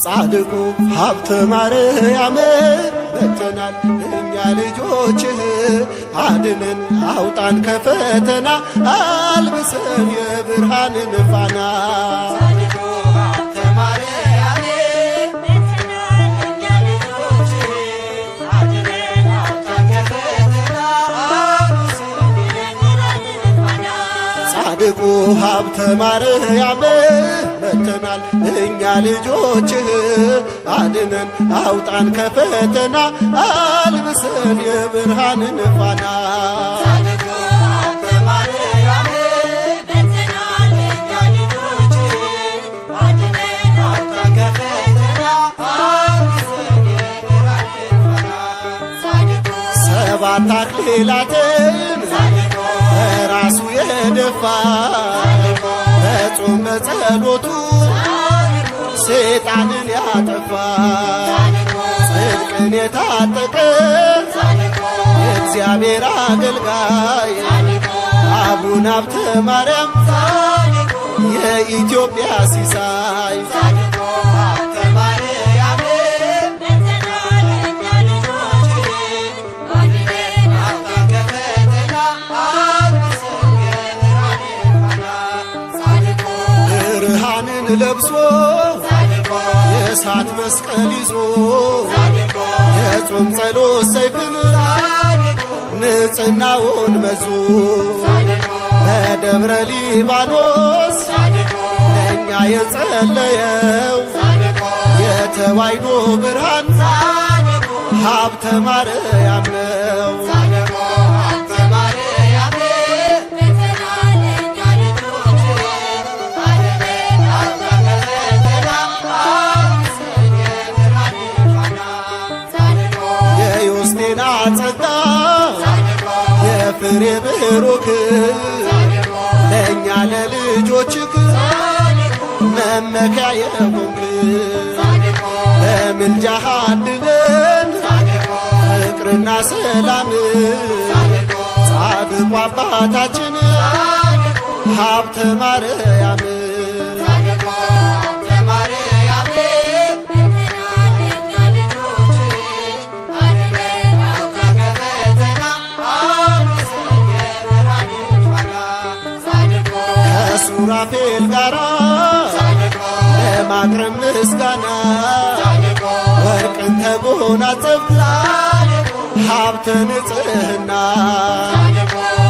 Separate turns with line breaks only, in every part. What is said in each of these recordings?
ጻድቁ ሀብተ ማርያም በተናል እኛ ልጆችህ አድነን አውጣን ከፈተና አልብሰን የብርሃንን ፋና ጻድቁ ሀብተ ማርያም በተናል እኛ ልጆችህ አድነን አውጣን ከፈተና አልብሰን የብርሃንን ፋና ሰባት አክሊላትን ራሱ የደፋ በጾም በጸሎቱ ሰይጣንን ያጠፋ ጽድቅን የታጠቀ የእግዚአብሔር አገልጋይ አቡነ ሀብተ ማርያም የኢትዮጵያ ሲሳይ ብርሃንን ለብሶ የእሳት መስቀል ይዞ የጾም ጸሎት ሰይፍን ንጽሕናውን መዞ በደብረ ሊባኖስ ለእኛ የጸለየው የተዋሕዶ ብርሃን ሀብተ ማርያም ነው። ጸጋ የፍሬ ብሩክ ለእኛ ለልጆችክ መመኪያ የሆንክ በምልጃህ አድነን ፍቅርና ሰላም ጻድቁ አባታችን ሀብተ ማርያም ሱራፌል ጋራ ለማቅረብ ምስጋና ወርቅን ተጎናጸፍክ ሀብተ ንጽሕና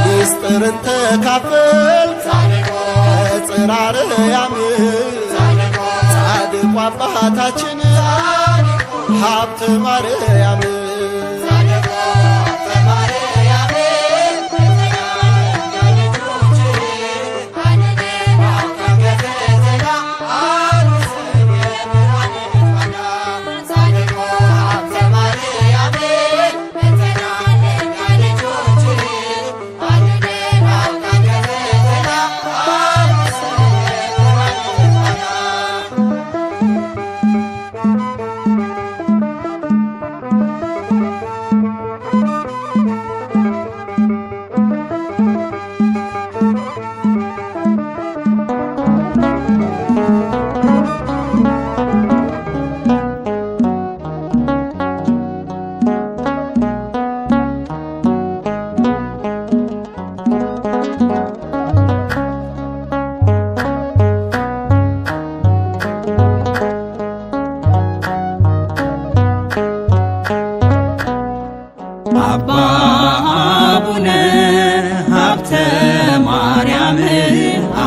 ምስጢርን ተካፈልክ ከጽርሐ አርያም ጻድቁ አባታችን ሀብተ ማርያም
አባ አቡነ ሀብተ ማርያም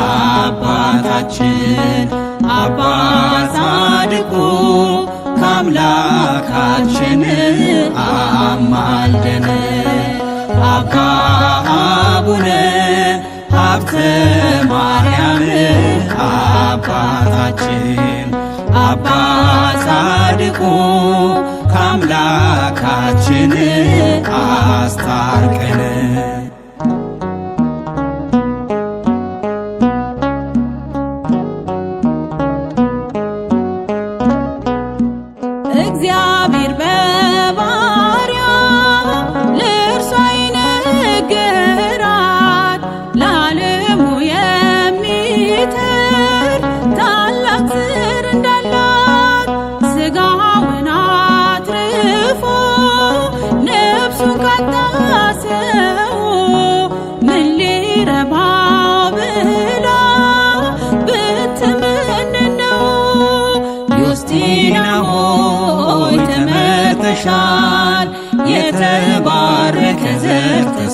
አባታችን አባ ጻድቁ ከአምላካችን አማልደን። አባ አቡነ ሀብተ ማርያም አባታችን አባ ጻድቁ ከአምላካችን አስታርቀን።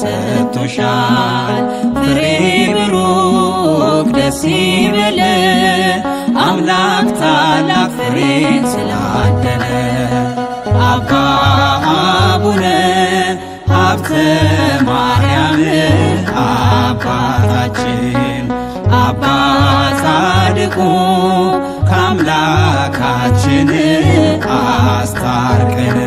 ተሰጥቶሻል። ፍሬ ብሩክ ደስ ይበለ አምላክ ታላቅ ፍሬን ስላደለ። አባ አቡነ ሀብተ ማርያም አባታችን አባ ጻድቁ ከአምላካችን አስታርቀን።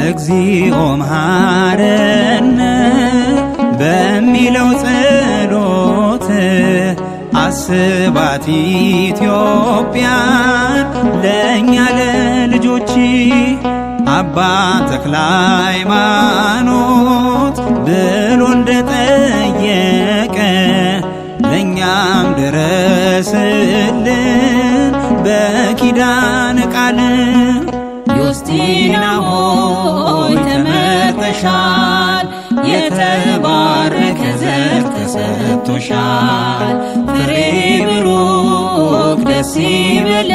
እግዚኦ መሐረነ በሚለው ጸሎት አስባት ኢትዮጵያን ለእኛ ለልጆች። አባ ተክለ ሃይማኖት ብሎ እንደጠየቀ ለእኛም ድረስልን በኪዳን ቃል። ዮስቲና ሆይ ተመርጠሻል፣ የተባረከ ዘር ተሰጥቶሻል። ፍሬ ብሩክ ደስ ይበለ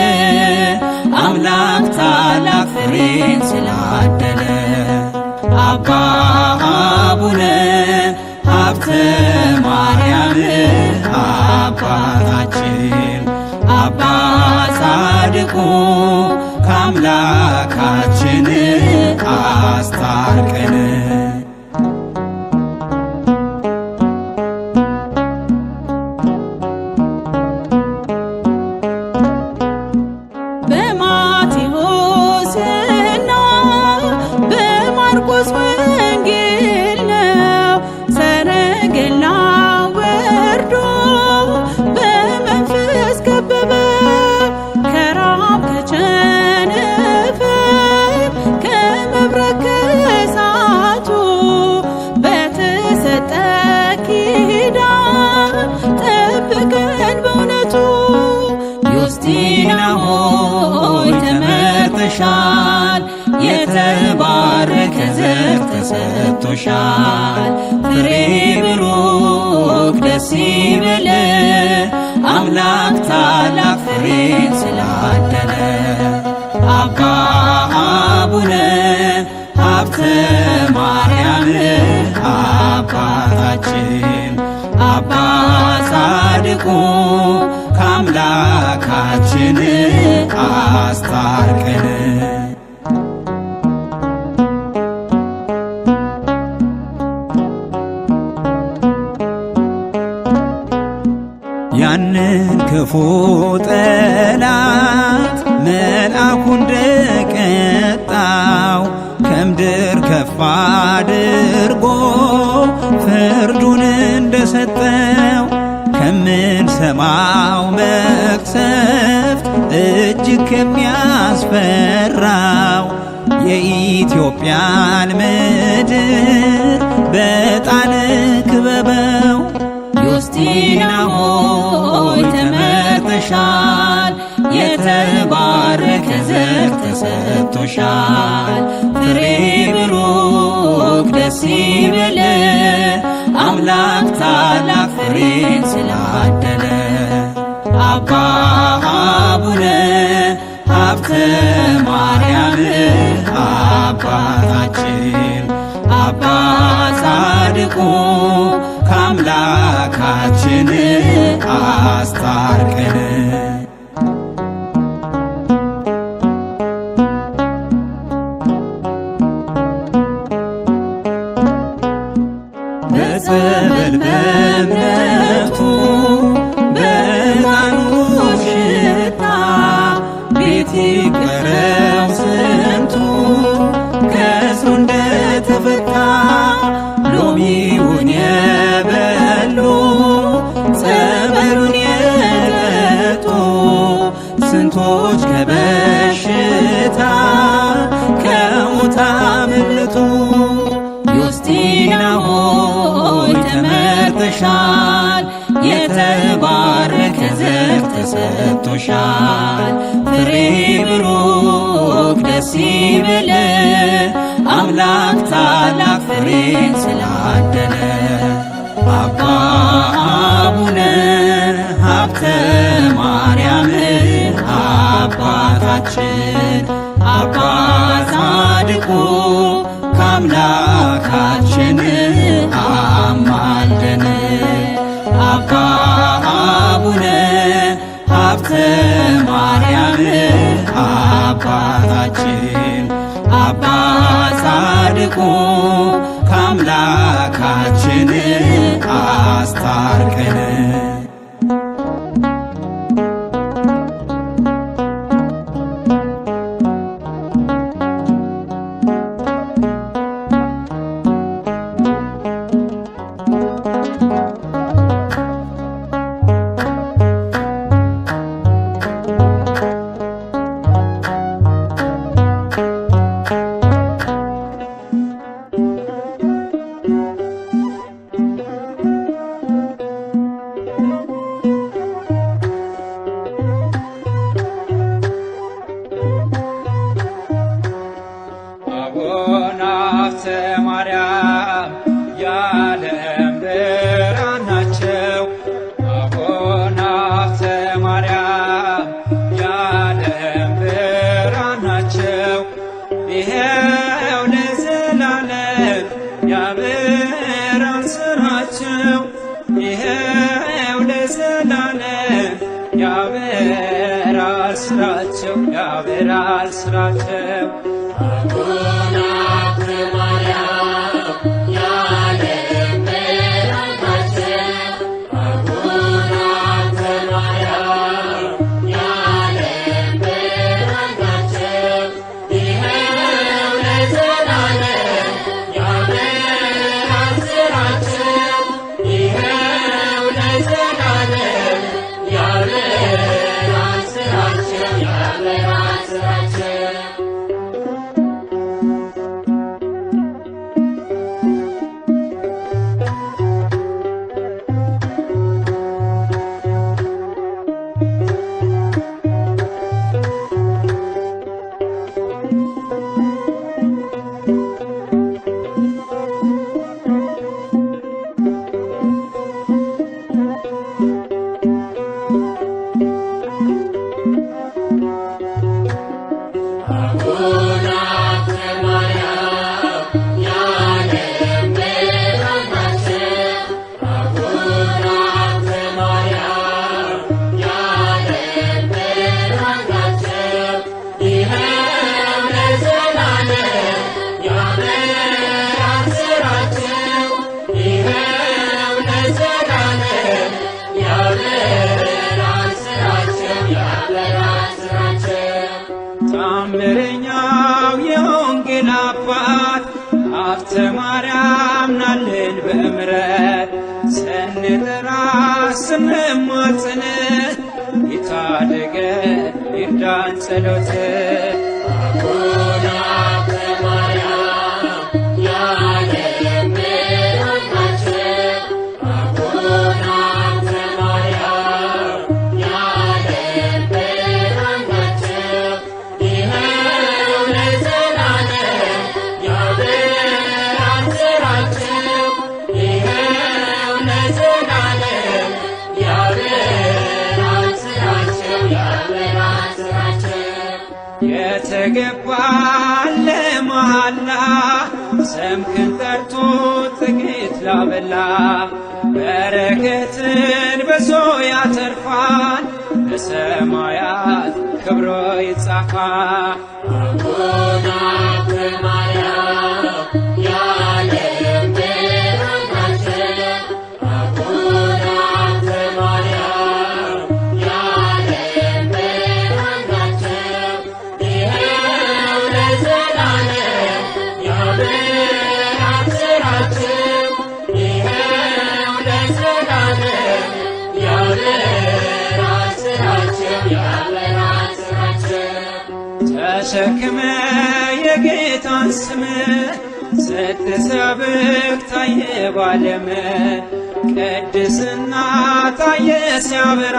አምላክ ታላቅ ፍሬን ስላደለ። አባ አቡነ ሀብተ ማርያም አባታችን አባ ጻድቁ ከአምላካችን አስታርቀን።
በማቴዎስና በማርቆስ ወንጌል ነው ሰረገላ ወርዶ በመንፈስ ከበበው። ከራብ ከቸነፈር ከመብረቅ ከእሳቱ በተሰጠ ኪዳን ጠብቀን በእውነቱ። ዮስቲና ሆይ ተመርጠሻል፣ የተባረከ ዘር ተሰጥቶሻል። ፍሬ ብሩክ ደስ ይበለ አምላክ ታላቅ ፍሬን ስላደለ። አባ አቡነ ሀብተ ማርያም አባታችን አባ ጻድቁ ከአምላካችን አስታርቀን። ያንን ክፉ ጠላት መልአኩ እንደቀጣው ከምድር ከፍ አድርጎ ፍርዱን እንደሰጠው ከምንሰማው መቅሰፍት እጅግ ከሚያስፈራው የኢትዮጵያን ምድር በጣል ክበበው። ዮስቲና ሆይ ተመርጠሻል፣ የተባረከ ዘር ተሰጥቶሻል። ፍሬ ብሩክ ደስ ይበለ አምላክ ታላቅ ፍሬን ስላደለ። አባ አቡነ ሀብተ ማርያም አባታችን አባ ጻድቁ ከአምላካችን አስታርቀን። በጸበል በእምነቱ በዕጣኑ ሽታ ቤት ይቅረው ስንቱ ከእስሩ እንደተፈታ። ሎሚውን የበሉ ጸበሉን የጠጡ ስንቶች ከበሽታ ከሞት አመለጡ። ዮስቲና ሆይ ተመርጠሻል፣ የተባረከ ዘር ተሰጥቶሻል። ፍሬ ብሩክ ደስ ይበለ አምላክ ታላቅ ፍሬን ስላደለ። አባ አቡነ ሀብተ ማርያም
አባታችን አባ ጻድቁ ከአምላካችን አማልደን። አባ አቡነ ሀብተ ማርያም አባታችን አባ ጻድቁ ከአምላካችን አስታርቀን።
አቡነ ሀብተ ማርያም የዓለም ብርሃን ናቸው። አቡነ ሀብተ ማርያም የዓለም ብርሃን ናቸው። ይኸው ለዘላለም ያበራል ስራቸው። ይኸው ለዘላለም ያበራል ስራቸው። ያበራል ስራቸው።
አቡነ ሀብተ ማርያም የዓለም ብርሃን ናቸው። አቡነ ሀብተ ማርያም የዓለም ብርሃን ናቸው። ይኸው ለዘላለም ያበራል ስራቸው። ይኸው ለዘላለም ያበራል ስራቸው። ያበራል ስራቸው። አቡነ ሀብተ ማርያም የዓለም ብርሃን ናቸው። አቡነ ሀብተ ማርያም የዓለም ብርሃን ናቸው። ይኸው ለዘላለም ያበራል ስራቸው። ይኸው ለዘላለም ያበራል ስራቸው። ያበራል ስራቸው።
ታምረኛው የወንጌል አባት ሀብተ ማርያም ናልን በምሕረት ስንጠራ ስንማጽን ይታደገን ይርዳን ጸሎት።
አቡነ ሀብተ ማርያም የዓለም ብርሃን ናቸው። አቡነ ሀብተ ማርያም የዓለም ብርሃን ናቸው። ይኸው ለዘላለም ያበራል ስራቸው። ይኸው ለዘላለም ያበራል ስራቸው። ያበራል ስራቸው።
የተገባን ለመሃላ ስምህን ጠርቶ ጥቂት ላበላ በረከትን በዞ ያተርፋል በሰማያት ክብሮ ይጻፋል።
አቡነ ሀብተ ማርያም የዓለም ብርሃን ናቸው። አቡነ ሀብተ ማርያም የዓለም ብርሃን ናቸው። ይኸው ለዘላለም ያበራል ስራቸው። ይኸው ለዘላለም ያበራል ስራቸው። ያበራል ስራቸው።
ተሸክመ የጌታን ስም ስትሰብክ ታየ ባለም ቅድስና ታየ ሲያበራ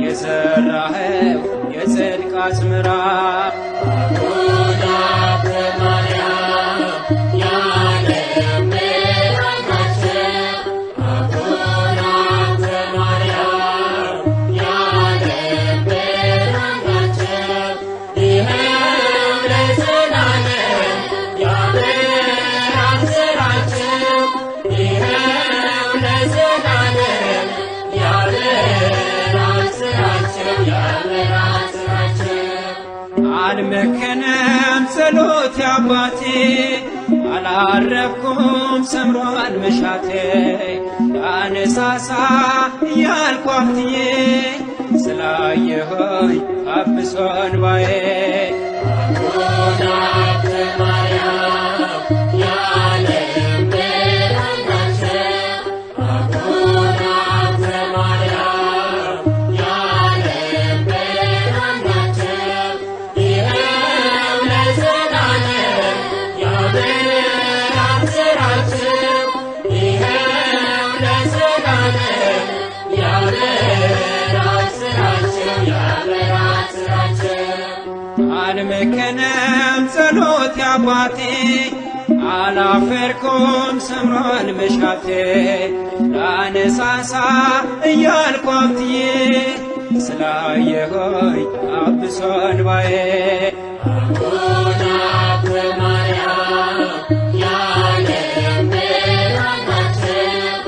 የዘራኸው የጽድቅ አዝመራ።
አቡነ ሀብተ ማርያም የዓለም ብርሃን ናቸው። አቡነ ሀብተ ማርያም የዓለም ብርሃን ናቸው።
አልመከነም ጸሎት አባቴ አላረፍኩም ሰምሯል መሻቴ አነሳሳ እያልኩ አፍትዬ ስላየሆኝ አብሶ እንባዬ
አቡነ ሀብተ ማርያም የዓለም ብርሃን ናቸው። አቡነ ሀብተ ማርያም የዓለም ብርሃን ናቸው። ይኸው ለዘላለም ያበራል ስራቸው። ይኸው ለዘላለም ያበራል ስራቸው። ያበራል ስራቸው።
አልመከነም ጸሎት አባቴ አላፈርኩም ሰምሯል መሻቴ ላነሳሳ እያልኩ አፍትዬ ስላየሆኝ አብሶ እንባዬ
አቡነ ሀብተ ማርያም የዓለም ብርሃን ናቸው።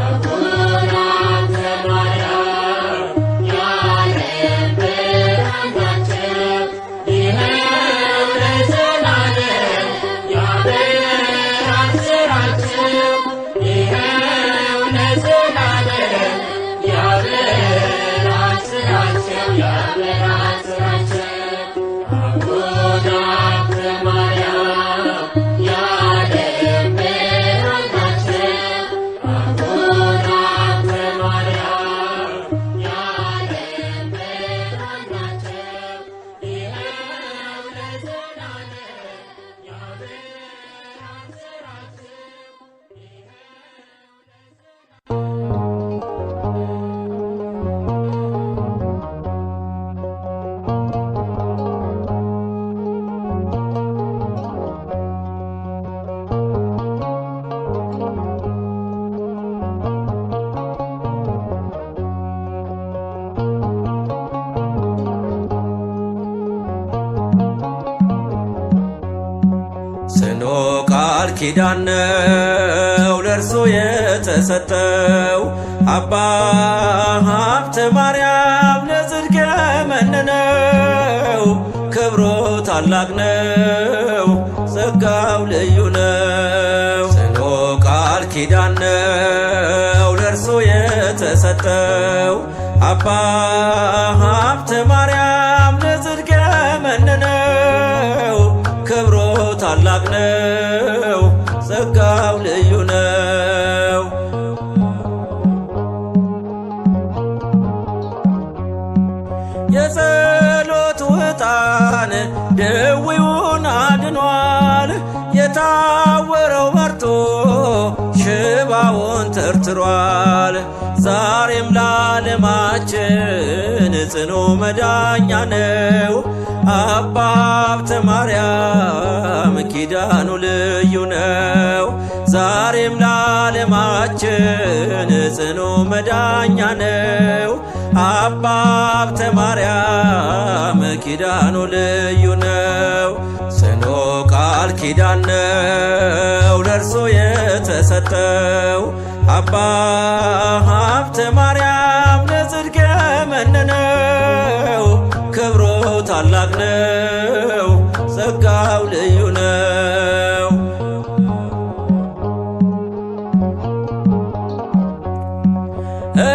አቡነ ሀብተ ማርያም የዓለም ብርሃን ናቸው። ይኸው ለዘላለም ያበራል ስራቸው። ይኸው ለዘላለም ያበራል ስራቸው። ያበራል ስራቸው። አቡነ ሀብተ ማርያም የዓለም ብርሃን ናቸው። አቡነ ሀብተ ማርያም የዓለም ብርሃን ናቸው። ይኸው ለዘላለም ያበራል ስራቸው።
ጽኑ ቃል ኪዳን ነው ለእርሱ የተሰጠው አባ ሀብተ ማርያም ለጽድቅ የመነነው ክብሩ ታላቅ ነው ጸጋው ልዩ ነው። ጽኑ ቃል ኪዳን ነው ለእርሱ የተሰጠው አባ ሀብተ ማርያም ለጽድቅ የመነነው ክብሩ ታላቅ ነው ጸጋው ልዩ ነው። የጸሎቱ ዕጣን ደዌውን አድኗል። የታወረው በርቶ ሽባውን ተርትሯል። ዛሬም ለዓለማችን ጽኑ መዳኛ ነው አባ ሀብተ ማርያም ኪዳኑ ልዩ ነው። ዛሬም ለዓለማችን ጽኑ መዳኛ ነው አባ ሀብተ ማርያም ኪዳኑ ልዩ ነው። ጽኑ ቃል ኪዳን ነው ለእርሱ የተሰጠው አባ ሀብተ ማርያም ለጽድቅ የመነነው ክብሩ ታላቅ ነው ጸጋው ልዩ ነው።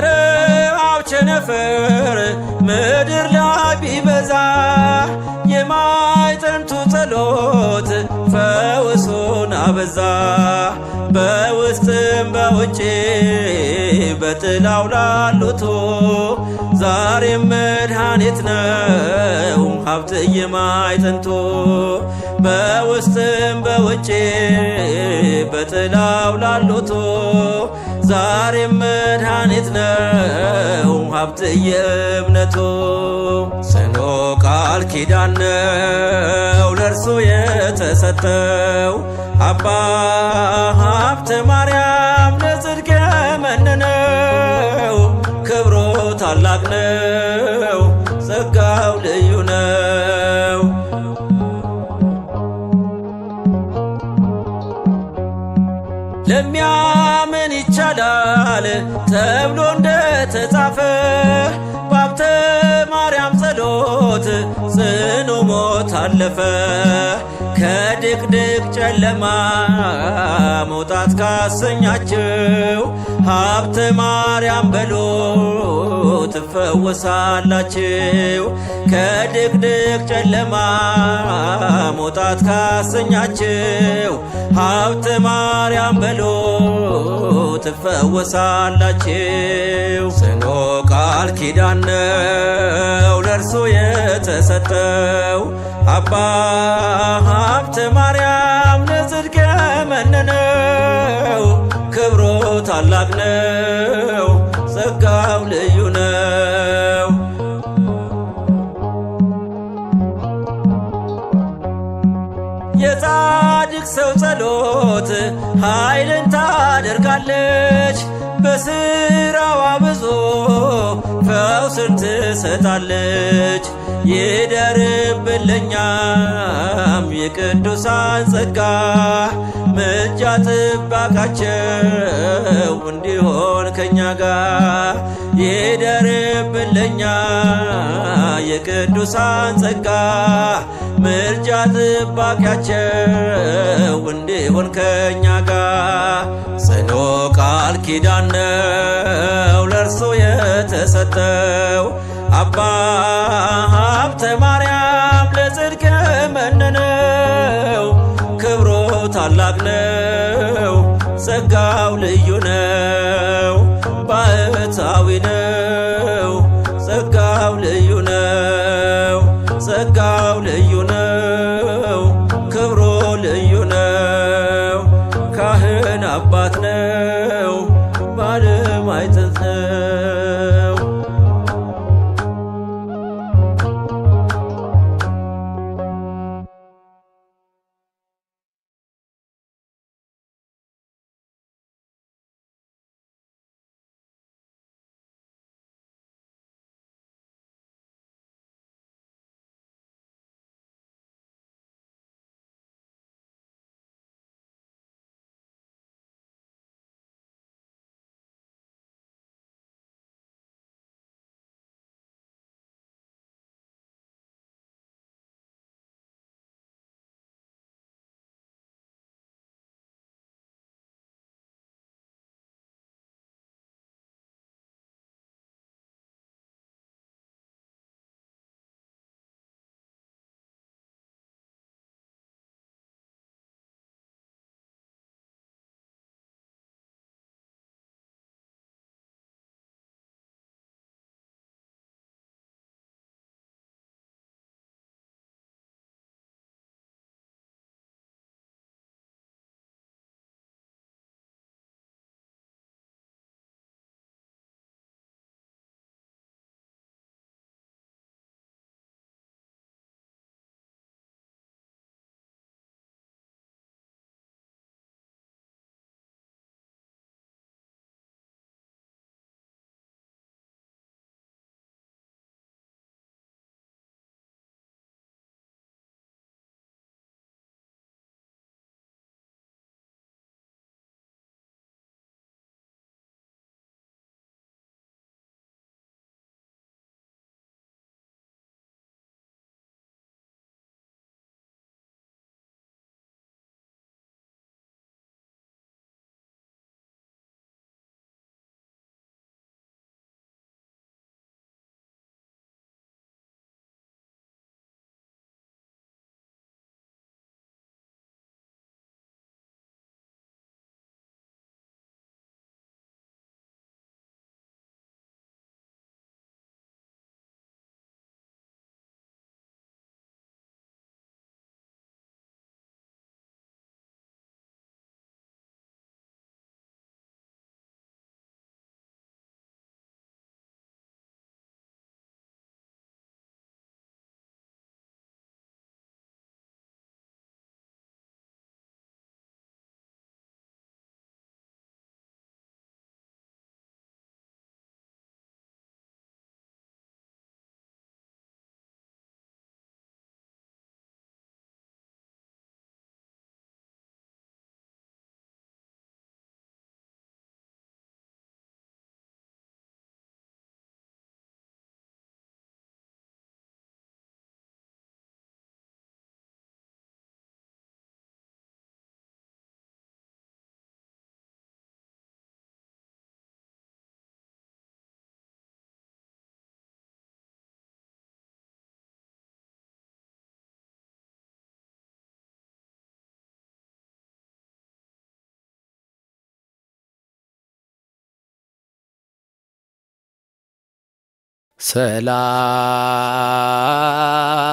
ረሃብ ቸነፈር ምድር ላይ ቢበዛ የማይጠንቱ ጸሎት ፈውሱን አበዛ። በውስጥም በውጭ በጥላው ላሉቱ ዛሬም መድኃኒት ነው ሀብት የማይጠንቱ። በውስጥም በውጭ በጥላው ላሉቱ ዛሬም መድኃኒት ነው ሀብት የእምነቱ። ጽኑ ቃል ኪዳን ነው ለእርሱ የተሰጠው አባ ሀብተ ማርያም ለጽድቅ የመነነው ክብሩ ታላቅ ነው ጸጋው ልዩ ነው። ለሚያምን ይቻላል ተብሎ እንደተጻፈ በሀብተ ማርያም ጸሎት ጽኑ ሕይወት አለፈ ከድቅድቅ ጨለማ መውጣት ካሰኛችሁ ሀብተ ማርያም በሎ ትፈወሳላችሁ። ከድቅድቅ ጨለማ መውጣት ካሰኛችሁ ሀብተ ማርያም በሎ ትፈወሳላችሁ። ጽኑ ቃል ኪዳን ነው ለእርሱ የተሰጠው አባ ሀብተ ማርያም ለጽድቅ የመነነው ክብሩ ታላቅ ነው ጸጋው ልዩ ነው። የጻድቅ ሰው ጸሎት ኃይልን ታደርጋለች በስራዋ ብዙ ፈውስን ትሰጣለች። ይደርብልኛም የቅዱሳን ጸጋ ምልጃ ጥበቃቸው እንዲሆን ከኛ ጋር ይደርብልኛ የቅዱሳን ጸጋ ምልጃ ጥበቃቸው እንዲሆን ከኛ ጋር ጽኑ ቃል ኪዳን ነው ለእርሱ የተሰጠው አባ ሀብተ ማርያም ለጽድቅ መነነው ክብሩ ታላቅ ነው ጸጋው ልዩ ነው። ባህታዊ ነው ጸጋው ልዩ ነው ጸጋው ልዩ ነው ክብሩ ልዩ ነው። ካህን አባት ነው ባለማዕተብ ነው።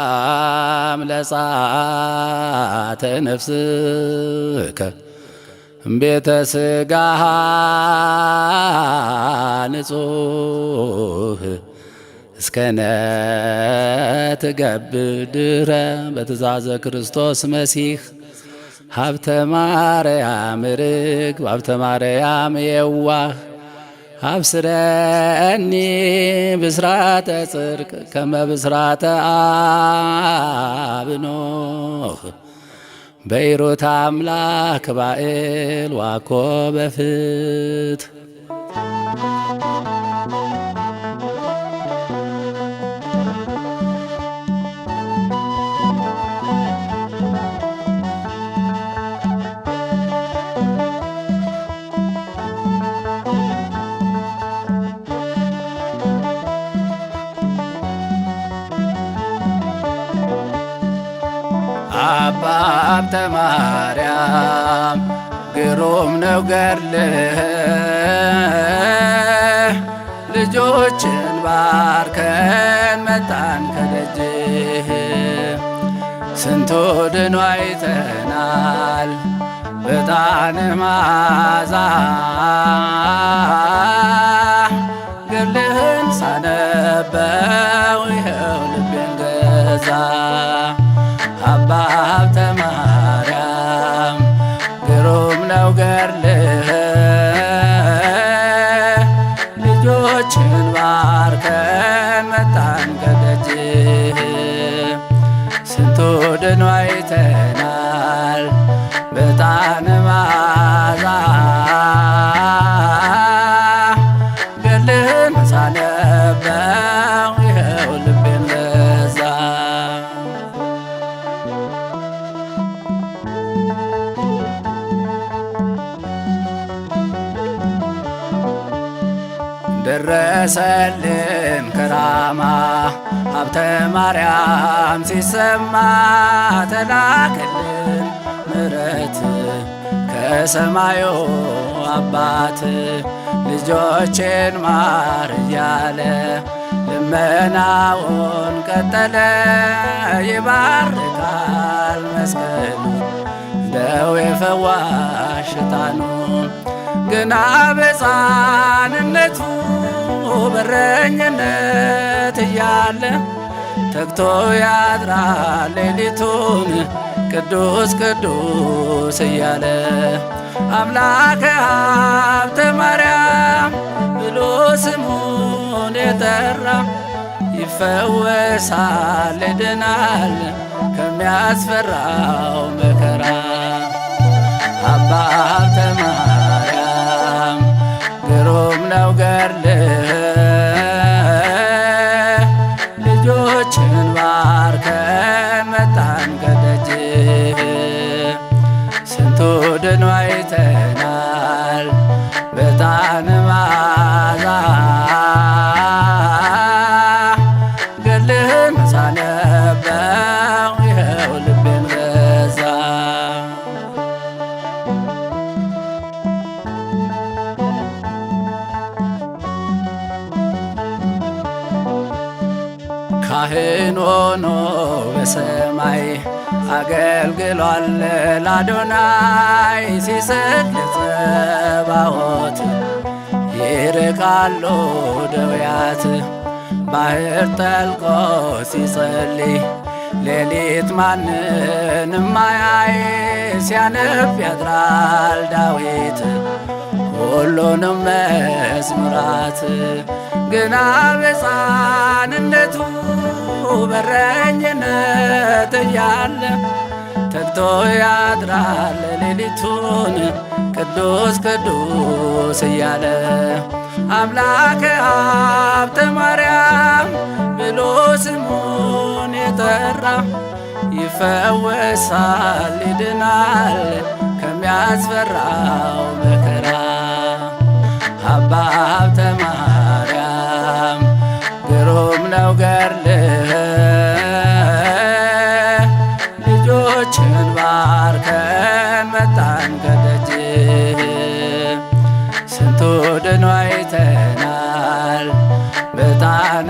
ሰላም ለጻተ ነፍስከ ቤተ ሥጋሃ ንጹህ እስከነ ትገብድረ በትእዛዘ ክርስቶስ መሲሕ ሀብተ ማርያም ርግብ ሀብተ ማርያም የዋህ አብስረኒ ብስራተ ጽድቅ ከመ ብስራተ አብኖህ በይሮታ አምላክ ባኤል ዋኮ በፍት አባ ሀብተ ማርያም ግሩም ነው ገድልህ ልጆችን ባርከን መጣን ከደጅህ ስንቱ ድኖ አይተናል በጣን መዓዛ ገድልህን ሳነበው ይኸው ልቤን ገዛ አባ ሀብተ ማርያም ግሩም ነው ገድልህ ልጆችን ባርከን መጣን ከደጅህ ስንቱ ድኖ አይተናል በጣን መዓዛ ገድልህን ሳነበው ይኸው ልቤን ገዛ ደረሰልን ከራማ ሀብተ ማርያም ሲሰማ ተላከልን ምሕረት ከሰማዩ አባት ልጆችን ማር እያለ ልመናውን ቀጠለ ይባርካል መስቀሉ ደዌ ፈዋሽ ዕጣኑ ግና በሕፃንነቱ በረኝነት እያለ ተግቶ ያድራል ሌሊቱን ቅዱስ ቅዱስ እያለ አምላከ ሀብተ ማርያም ብሎ ስሙን የጠራ ይፈወሳል ይድናል ከሚያስፈራው መከራ አባ ሀብተ ማርያም ግሩም ነው ገድልህ ልጆችን ባርከን መጣን ከደጅህ ስንቱ ድኖ አይተናል በጣን መዓዛ ገድልህን ሳነበው ይኸው ልቤን ገዛ ካህን ሆኖ በሰማይ አገልግሏል ለአዶናይ ሲሰግድ ለጸባዖት ይርቃሉ ደውያት ባህር ጠልቆ ሲጸልይ ሌሊት ማንንም አያይ ሲያነብ ያድራል ዳዊት ሁሉንም መዝሙራት ግና በሕፃንነቱ በረኝነት እያለ ተግቶ ያድራል ሌሊቱን ቅዱስ ቅዱስ እያለ አምላከ ሀብተ ማርያም ብሎ ስሙን የጠራ ይፈወሳል ይድናል ከሚያስፈራው መከራ አባ ሀብተ ማርያም ግሩም ነው ገድልህ ልጆችን ባርከን መጣን ከደጅህ ስንቱ ድኖ አይተናል በጣን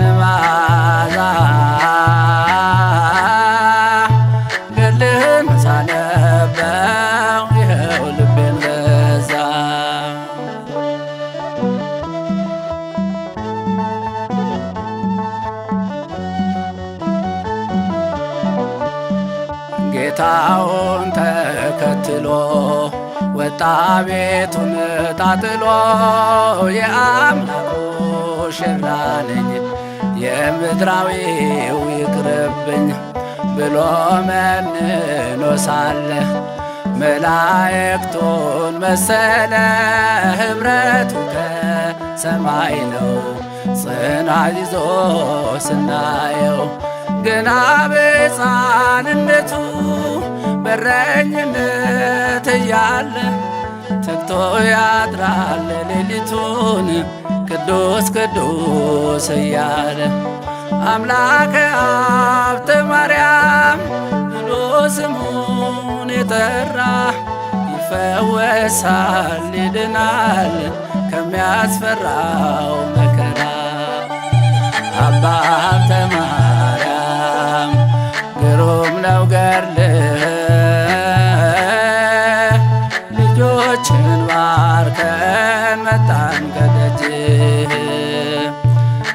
ሙሽራውን ተከትሎ ወጣ ቤቱን ጣጥሎ የአምላክ ሙሽራ ነኝ የምድራዊው ይቅርብኝ ብሎ መንኖ ሳለ መላእክቱን መሰለ ኅብረቱ ከሰማይ ነው ጽናት ይዞ ስናየው ገና በሕፃንነቱ በረኝነት እያለ ተግቶ ያድራል ሌሊቱን ቅዱስ ቅዱስ እያለ አምላከ ሀብተ ማርያም ብሎ ስሙን የጠራ ይፈወሳል ይድናል ከሚያስፈራው መከራ። አባ ሀብተ ማርያም ግሩም ነው ገድልህ ልጆችን ባርከን መጣን ከደጅህ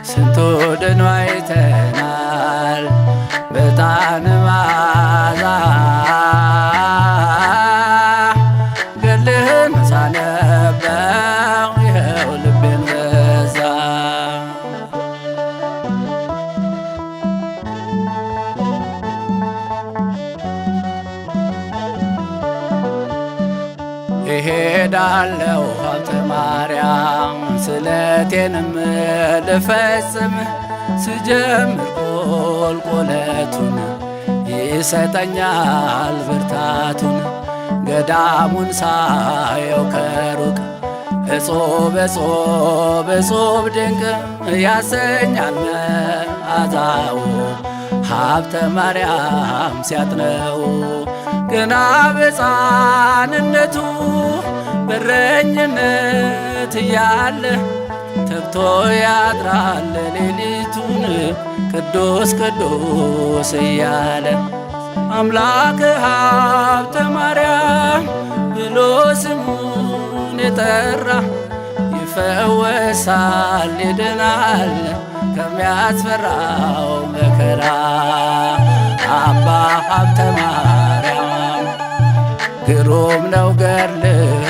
ስንቱ ድኖ አይተናል በዕጣን መዓዛ ገድልህን ሳነበው ይኸው ልቤን ገዛ። እሄዳለሁ ሀብተ ማርያም ስለቴንም ልፈጽም ስጀምር ቁልቁለቱን ይሰጠኛል ብርታቱን ገዳሙን ሳየው ከሩቅ እጹብ እጹብ እጹብ ድንቅ ያሰኛል መዓዛው ሀብተ ማርያም ሲያጥነው ገና በሕፃንነቱ በረኝነት እያለ ተግቶ ያድራል ሌሊቱን ቅዱስ ቅዱስ እያለ አምላከ ሀብተ ማርያም ብሎ ስሙን የጠራ ይፈወሳል ይድናል ከሚያስፈራው መከራ። አባ ሀብተ ማርያም ግሩም ነው ገድልህ